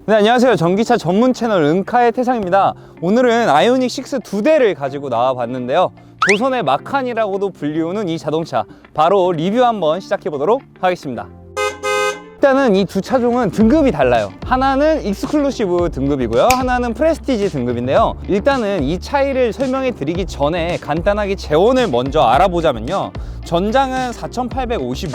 네, 안녕하세요. 전기차 전문 채널 은카의 태상입니다. 오늘은 아이오닉 6 2대를 가지고 나와 봤는데요. 조선의 마칸이라고도 불리우는 이 자동차, 바로 리뷰 한번 시작해 보도록 하겠습니다. 일단은 이 두 차종은 등급이 달라요. 하나는 익스클루시브 등급이고요, 하나는 프레스티지 등급인데요. 일단은 이 차이를 설명해 드리기 전에 간단하게 재원을 먼저 알아보자면요, 전장은 4850,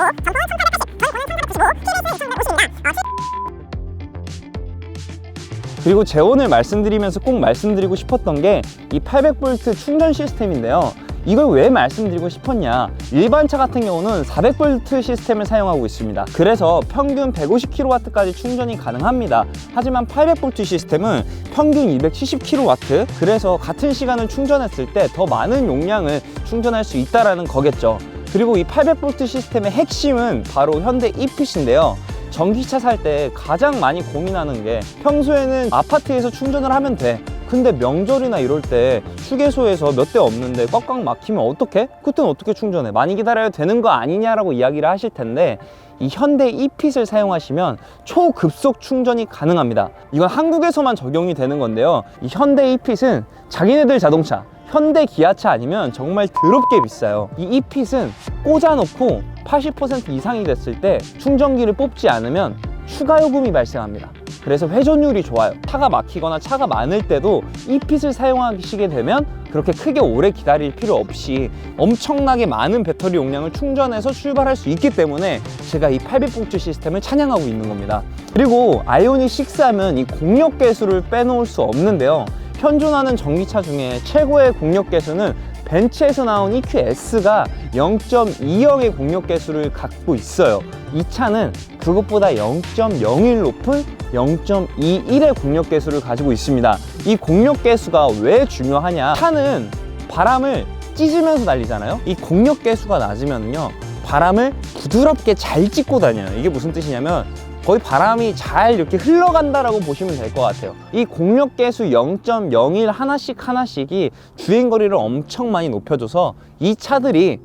그리고 재원을 말씀드리면서 꼭 말씀드리고 싶었던 게 이 800V 충전 시스템인데요. 이걸 왜 말씀드리고 싶었냐, 일반 차 같은 경우는 400V 시스템을 사용하고 있습니다. 그래서 평균 150kW까지 충전이 가능합니다. 하지만 800V 시스템은 평균 270kW, 그래서 같은 시간을 충전했을 때 더 많은 용량을 충전할 수 있다는 거겠죠. 그리고 이 800V 시스템의 핵심은 바로 현대 e핏인데요. 전기차 살 때 가장 많이 고민하는 게, 평소에는 아파트에서 충전을 하면 돼. 근데 명절이나 이럴 때 휴게소에서 몇 대 없는데 꽉꽉 막히면 어떡해? 그땐 어떻게 충전해? 많이 기다려야 되는 거 아니냐라고 이야기를 하실 텐데, 이 현대 e핏을 사용하시면 초급속 충전이 가능합니다. 이건 한국에서만 적용이 되는 건데요. 이 현대 e핏은 자기네들 자동차, 현대 기아차 아니면 정말 더럽게 비싸요. 이 e핏은 꽂아놓고 80% 이상이 됐을 때 충전기를 뽑지 않으면 추가 요금이 발생합니다. 그래서 회전율이 좋아요. 차가 막히거나 차가 많을 때도 e핏을 사용하시게 되면 그렇게 크게 오래 기다릴 필요 없이 엄청나게 많은 배터리 용량을 충전해서 출발할 수 있기 때문에 제가 이 800V 시스템을 찬양하고 있는 겁니다. 그리고 아이오닉 6 하면 이 공력 계수를 빼놓을 수 없는데요. 현존하는 전기차 중에 최고의 공력 계수는 벤츠에서 나온 EQS가 0.20의 공력 계수를 갖고 있어요. 이 차는 그것보다 0.01 높은 0.21의 공력 계수를 가지고 있습니다. 이 공력 계수가 왜 중요하냐, 차는 바람을 찢으면서 달리잖아요. 이 공력 계수가 낮으면요, 바람을 부드럽게 잘 찢고 다녀요. 이게 무슨 뜻이냐면 거의 바람이 잘 이렇게 흘러간다라고 보시면 될 것 같아요. 이 공력 계수 0.01 하나씩이 주행거리를 엄청 많이 높여줘서 이 차들이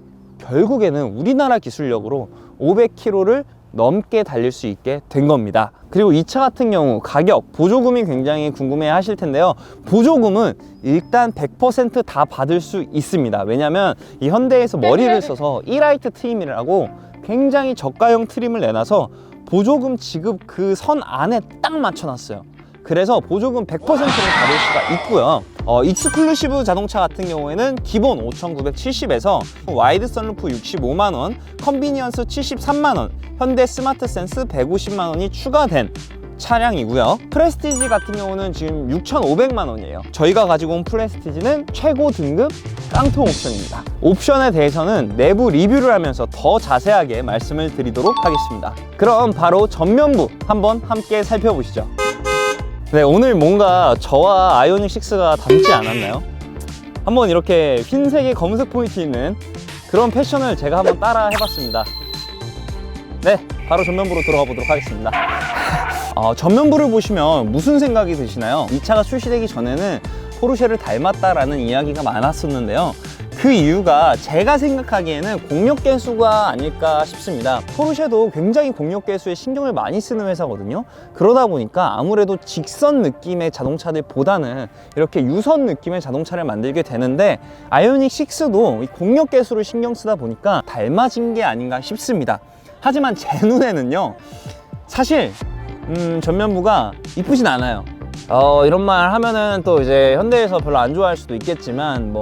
결국에는 우리나라 기술력으로 500km를 넘게 달릴 수 있게 된 겁니다. 그리고 이 차 같은 경우 가격, 보조금이 굉장히 궁금해 하실 텐데요. 보조금은 일단 100% 다 받을 수 있습니다. 왜냐면 이 현대에서 머리를 써서 이라이트 트림이라고 굉장히 저가형 트림을 내놔서 보조금 지급 그 선 안에 딱 맞춰놨어요. 그래서 보조금 100%를 받을 수가 있고요. 익스클루시브 자동차 같은 경우에는 기본 5,970에서 와이드 선루프 65만원, 컨비니언스 73만원, 현대 스마트 센스 150만원이 추가된 차량이고요. 프레스티지 같은 경우는 지금 6,500만원이에요. 저희가 가지고 온 프레스티지는 최고 등급 깡통 옵션입니다. 옵션에 대해서는 내부 리뷰를 하면서 더 자세하게 말씀을 드리도록 하겠습니다. 그럼 바로 전면부 한번 함께 살펴보시죠. 네, 오늘 뭔가 저와 아이오닉 6가 닮지 않았나요? 한번 이렇게 흰색에 검은색 포인트 있는 그런 패션을 제가 한번 따라 해봤습니다. 네, 바로 전면부로 들어가 보도록 하겠습니다. 전면부를 보시면 무슨 생각이 드시나요? 이 차가 출시되기 전에는 포르쉐를 닮았다라는 이야기가 많았었는데요. 그 이유가 제가 생각하기에는 공력 계수가 아닐까 싶습니다. 포르쉐도 굉장히 공력 계수에 신경을 많이 쓰는 회사거든요. 그러다 보니까 아무래도 직선 느낌의 자동차들보다는 이렇게 유선 느낌의 자동차를 만들게 되는데, 아이오닉 6도 공력 계수를 신경 쓰다 보니까 닮아진 게 아닌가 싶습니다. 하지만 제 눈에는요, 사실 전면부가 이쁘진 않아요. 이런 말 하면은 또 이제 현대에서 별로 안 좋아할 수도 있겠지만,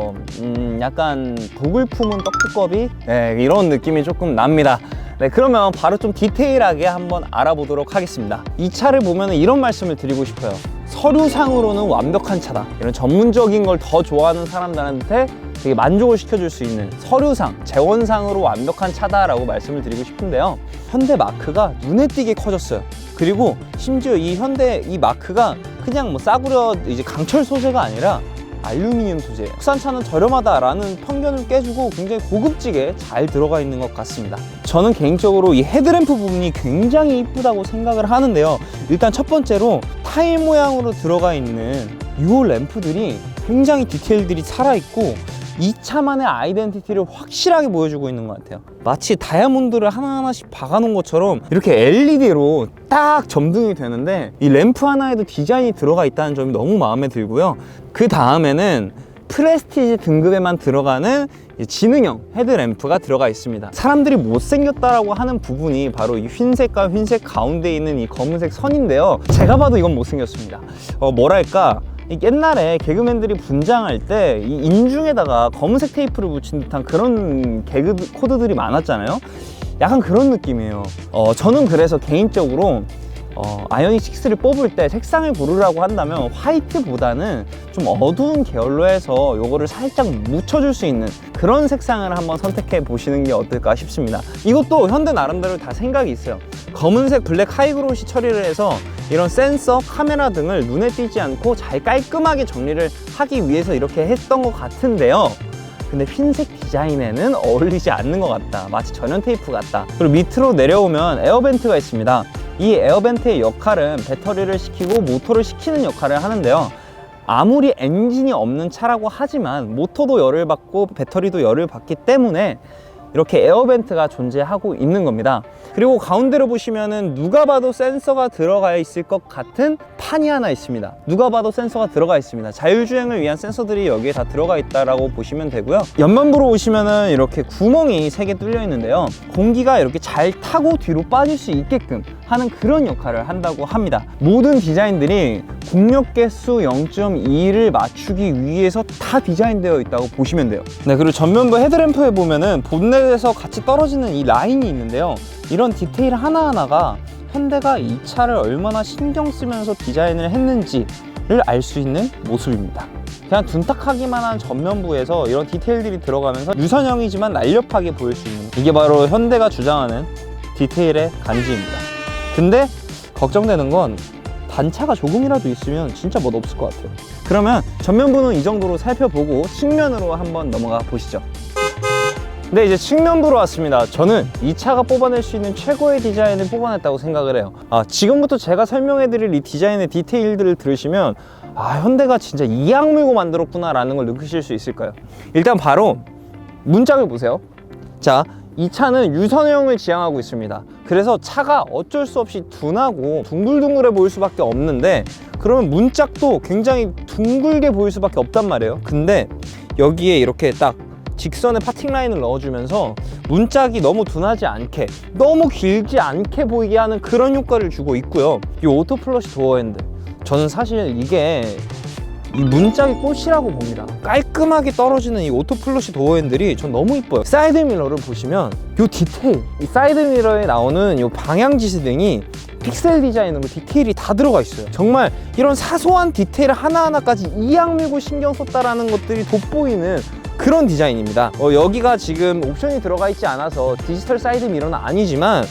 약간 독을 품은 떡두꺼비? 네, 이런 느낌이 조금 납니다. 네, 그러면 바로 좀 디테일하게 한번 알아보도록 하겠습니다. 이 차를 보면 이런 말씀을 드리고 싶어요. 서류상으로는 완벽한 차다. 이런 전문적인 걸 더 좋아하는 사람들한테 되게 만족을 시켜줄 수 있는 서류상, 재원상으로 완벽한 차다라고 말씀을 드리고 싶은데요. 현대 마크가 눈에 띄게 커졌어요. 그리고 심지어 이 현대 이 마크가 그냥 뭐 싸구려 이제 강철 소재가 아니라 알루미늄 소재, 국산차는 저렴하다라는 편견을 깨주고 굉장히 고급지게 잘 들어가 있는 것 같습니다. 저는 개인적으로 이 헤드램프 부분이 굉장히 이쁘다고 생각을 하는데요. 일단 첫 번째로 타일 모양으로 들어가 있는 이 램프들이 굉장히 디테일들이 살아있고 이 차만의 아이덴티티를 확실하게 보여주고 있는 것 같아요. 마치 다이아몬드를 하나하나씩 박아놓은 것처럼 이렇게 LED로 딱 점등이 되는데 이 램프 하나에도 디자인이 들어가 있다는 점이 너무 마음에 들고요. 그 다음에는 프레스티지 등급에만 들어가는 지능형 헤드램프가 들어가 있습니다. 사람들이 못생겼다라고 하는 부분이 바로 이 흰색과 흰색 가운데 있는 이 검은색 선인데요. 제가 봐도 이건 못생겼습니다. 뭐랄까, 옛날에 개그맨들이 분장할 때 이 인중에다가 검은색 테이프를 붙인 듯한 그런 개그 코드들이 많았잖아요. 약간 그런 느낌이에요. 저는 그래서 개인적으로 아이오닉 6를 뽑을 때 색상을 고르라고 한다면 화이트보다는 좀 어두운 계열로 해서 요거를 살짝 묻혀줄 수 있는 그런 색상을 한번 선택해 보시는 게 어떨까 싶습니다. 이것도 현대 나름대로 다 생각이 있어요. 검은색 블랙 하이그로시 처리를 해서 이런 센서, 카메라 등을 눈에 띄지 않고 잘 깔끔하게 정리를 하기 위해서 이렇게 했던 것 같은데요. 근데 흰색 디자인에는 어울리지 않는 것 같다. 마치 전용 테이프 같다. 그리고 밑으로 내려오면 에어벤트가 있습니다. 이 에어벤트의 역할은 배터리를 식히고 모터를 식히는 역할을 하는데요. 아무리 엔진이 없는 차라고 하지만 모터도 열을 받고 배터리도 열을 받기 때문에 이렇게 에어벤트가 존재하고 있는 겁니다. 그리고 가운데로 보시면은 누가 봐도 센서가 들어가 있을 것 같은 판이 하나 있습니다. 누가 봐도 센서가 들어가 있습니다. 자율주행을 위한 센서들이 여기에 다 들어가 있다라고 보시면 되고요. 옆면부로 오시면은 이렇게 구멍이 3개 뚫려 있는데요. 공기가 이렇게 잘 타고 뒤로 빠질 수 있게끔 하는 그런 역할을 한다고 합니다. 모든 디자인들이 공력 개수 0.2를 맞추기 위해서 다 디자인되어 있다고 보시면 돼요. 네, 그리고 전면부 헤드램프에 보면은 본넷에서 같이 떨어지는 이 라인이 있는데요. 이런 디테일 하나하나가 현대가 이 차를 얼마나 신경 쓰면서 디자인을 했는지를 알 수 있는 모습입니다. 그냥 둔탁하기만 한 전면부에서 이런 디테일들이 들어가면서 유선형이지만 날렵하게 보일 수 있는, 이게 바로 현대가 주장하는 디테일의 간지입니다. 근데 걱정되는 건 단차가 조금이라도 있으면 진짜 멋없을 것 같아요. 그러면 전면부는 이 정도로 살펴보고 측면으로 한번 넘어가 보시죠. 네, 이제 측면부로 왔습니다. 저는 이 차가 뽑아낼 수 있는 최고의 디자인을 뽑아냈다고 생각을 해요. 지금부터 제가 설명해드릴 이 디자인의 디테일들을 들으시면 현대가 진짜 이악 물고 만들었구나 라는 걸 느끼실 수 있을 거예요. 일단 바로 문짝을 보세요. 자, 이 차는 유선형을 지향하고 있습니다. 그래서 차가 어쩔 수 없이 둔하고 둥글둥글해 보일 수밖에 없는데, 그러면 문짝도 굉장히 둥글게 보일 수밖에 없단 말이에요. 근데 여기에 이렇게 딱 직선의 파팅 라인을 넣어주면서 문짝이 너무 둔하지 않게, 너무 길지 않게 보이게 하는 그런 효과를 주고 있고요. 이 오토 플러시 도어 핸들, 저는 사실 이게 이 문짝이 꽃이라고 봅니다. 깔끔하게 떨어지는 이 오토 플러시 도어 핸들이 전 너무 이뻐요. 사이드 미러를 보시면 이 디테일, 이 사이드 미러에 나오는 이 방향 지시등이 픽셀 디자인으로 디테일이 다 들어가 있어요. 정말 이런 사소한 디테일 하나하나까지 이악 물고 신경 썼다라는 것들이 돋보이는 그런 디자인입니다. 여기가 지금 옵션이 들어가 있지 않아서 디지털 사이드 미러는 아니지만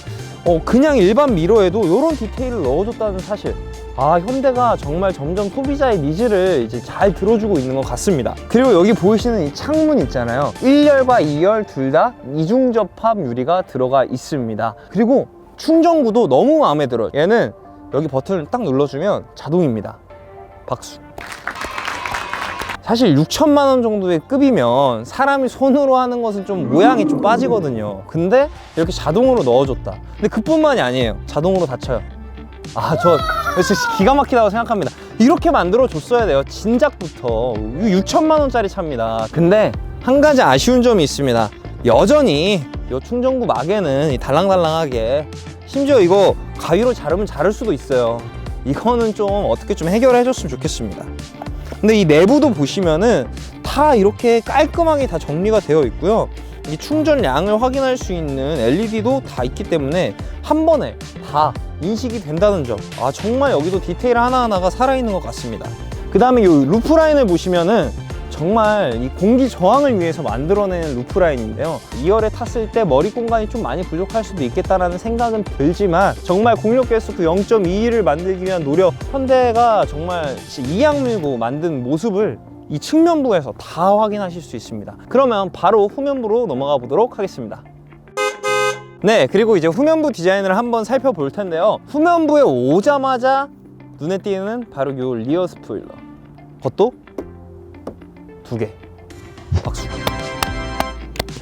그냥 일반 미러에도 이런 디테일을 넣어줬다는 사실, 현대가 정말 점점 소비자의 니즈를 이제 잘 들어주고 있는 것 같습니다. 그리고 여기 보이시는 이 창문 있잖아요. 1열과 2열 둘 다 이중 접합 유리가 들어가 있습니다. 그리고 충전구도 너무 마음에 들어요. 얘는 여기 버튼을 딱 눌러주면 자동입니다. 박수. 사실 6천만 원 정도의 급이면 사람이 손으로 하는 것은 좀 모양이 좀 빠지거든요. 근데 이렇게 자동으로 넣어줬다. 근데 그뿐만이 아니에요. 자동으로 닫혀요. 저 진짜 기가 막히다고 생각합니다. 이렇게 만들어 줬어야 돼요. 진작부터. 6천만 원짜리 차입니다. 근데 한 가지 아쉬운 점이 있습니다. 여전히 이 충전구 막에는 달랑달랑하게, 심지어 이거 가위로 자르면 자를 수도 있어요. 이거는 좀 어떻게 좀 해결해 줬으면 좋겠습니다. 근데 이 내부도 보시면은 다 이렇게 깔끔하게 다 정리가 되어 있고요. 이 충전량을 확인할 수 있는 LED도 다 있기 때문에 한 번에 다 인식이 된다는 점, 정말 여기도 디테일 하나하나가 살아있는 것 같습니다. 그 다음에 이 루프 라인을 보시면은 정말 이 공기 저항을 위해서 만들어낸 루프 라인인데요. 2열에 탔을 때 머리 공간이 좀 많이 부족할 수도 있겠다라는 생각은 들지만, 정말 공력 개수 그 0.2를 만들기 위한 노력, 현대가 정말 이악 물고 만든 모습을 이 측면부에서 다 확인하실 수 있습니다. 그러면 바로 후면부로 넘어가 보도록 하겠습니다. 네, 그리고 이제 후면부 디자인을 한번 살펴볼 텐데요. 후면부에 오자마자 눈에 띄는 바로 이 리어 스포일러, 그것도 2개. 박수.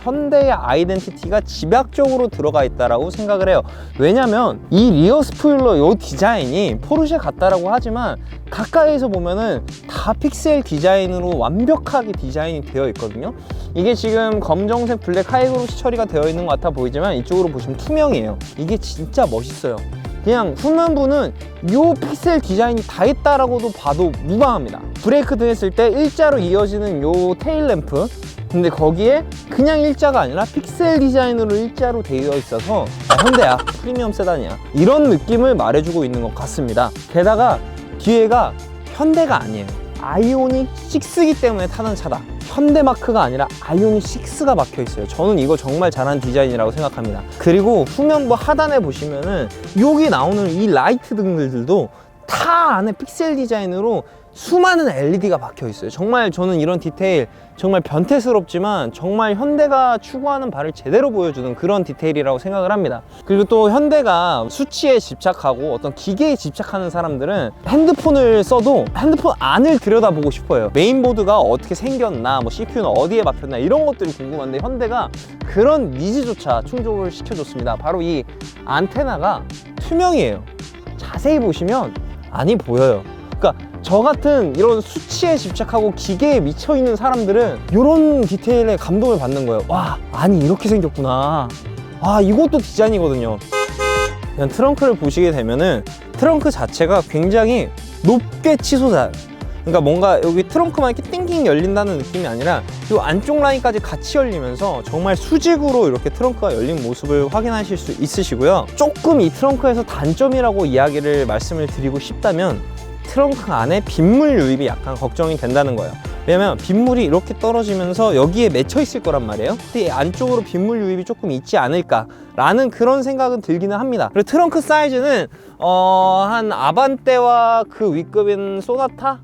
현대의 아이덴티티가 집약적으로 들어가 있다라고 생각을 해요. 왜냐면 이 리어 스포일러 요 디자인이 포르쉐 같다라고 하지만 가까이서 보면은 다 픽셀 디자인으로 완벽하게 디자인이 되어 있거든요. 이게 지금 검정색 블랙 하이그로시 처리가 되어 있는 것 같아 보이지만 이쪽으로 보시면 투명이에요. 이게 진짜 멋있어요. 그냥 후면부는 요 픽셀 디자인이 다 있다라고도 봐도 무방합니다. 브레이크 등 했을 때 일자로 이어지는 요 테일 램프, 근데 거기에 그냥 일자가 아니라 픽셀 디자인으로 일자로 되어 있어서 현대야, 프리미엄 세단이야, 이런 느낌을 말해주고 있는 것 같습니다. 게다가 뒤에가 현대가 아니에요. 아이오닉 6이기 때문에 타는 차다. 현대 마크가 아니라 아이오닉 6가 박혀 있어요. 저는 이거 정말 잘한 디자인이라고 생각합니다. 그리고 후면부 하단에 보시면은 여기 나오는 이 라이트 등들도 다 안에 픽셀 디자인으로 수많은 LED가 박혀 있어요. 정말 저는 이런 디테일 정말 변태스럽지만 정말 현대가 추구하는 바를 제대로 보여주는 그런 디테일이라고 생각을 합니다. 그리고 또 현대가 수치에 집착하고 어떤 기계에 집착하는 사람들은 핸드폰을 써도 핸드폰 안을 들여다보고 싶어요. 메인보드가 어떻게 생겼나, 뭐 CPU는 어디에 박혔나, 이런 것들이 궁금한데 현대가 그런 니즈조차 충족을 시켜줬습니다. 바로 이 안테나가 투명이에요. 자세히 보시면 안이 보여요. 그러니까 저 같은 이런 수치에 집착하고 기계에 미쳐있는 사람들은 이런 디테일에 감동을 받는 거예요. 와, 아니 이렇게 생겼구나. 아, 이것도 디자인이거든요. 그냥 트렁크를 보시게 되면은 트렁크 자체가 굉장히 높게 치솟아요. 그러니까 뭔가 여기 트렁크만 이렇게 띵띵 열린다는 느낌이 아니라 이 안쪽 라인까지 같이 열리면서 정말 수직으로 이렇게 트렁크가 열린 모습을 확인하실 수 있으시고요. 조금 이 트렁크에서 단점이라고 이야기를 말씀을 드리고 싶다면 트렁크 안에 빗물 유입이 약간 걱정이 된다는 거예요. 왜냐면 빗물이 이렇게 떨어지면서 여기에 맺혀 있을 거란 말이에요. 근데 이 안쪽으로 빗물 유입이 조금 있지 않을까 라는 그런 생각은 들기는 합니다. 그리고 트렁크 사이즈는 한 아반떼와 그 윗급인 소나타?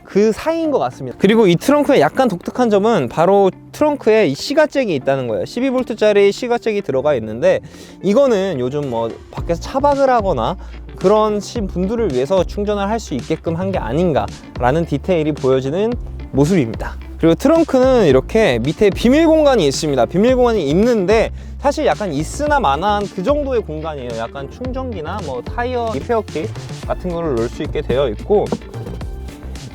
그 사이인 것 같습니다. 그리고 이 트렁크의 약간 독특한 점은 바로 트렁크에 이 시가잭이 있다는 거예요. 12V짜리 시가잭이 들어가 있는데 이거는 요즘 뭐 밖에서 차박을 하거나 그런 분들을 위해서 충전을 할 수 있게끔 한 게 아닌가 라는 디테일이 보여지는 모습입니다. 그리고 트렁크는 이렇게 밑에 비밀 공간이 있습니다. 비밀 공간이 있는데 사실 약간 있으나 마나한 그 정도의 공간이에요. 약간 충전기나 뭐 타이어 리페어킷 같은 거를 넣을 수 있게 되어 있고,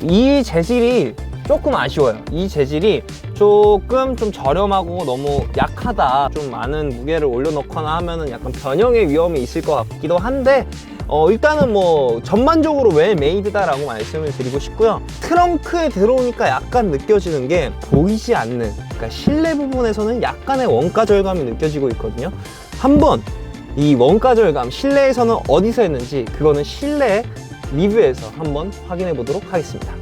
이 재질이 조금 아쉬워요. 이 재질이 조금 좀 저렴하고 너무 약하다, 좀 많은 무게를 올려놓거나 하면은 약간 변형의 위험이 있을 것 같기도 한데 일단은 뭐 전반적으로 웰메이드다 라고 말씀을 드리고 싶고요. 트렁크에 들어오니까 약간 느껴지는 게 보이지 않는, 그러니까 실내 부분에서는 약간의 원가 절감이 느껴지고 있거든요. 한번 이 원가 절감 실내에서는 어디서 했는지 그거는 실내 리뷰에서 한번 확인해 보도록 하겠습니다.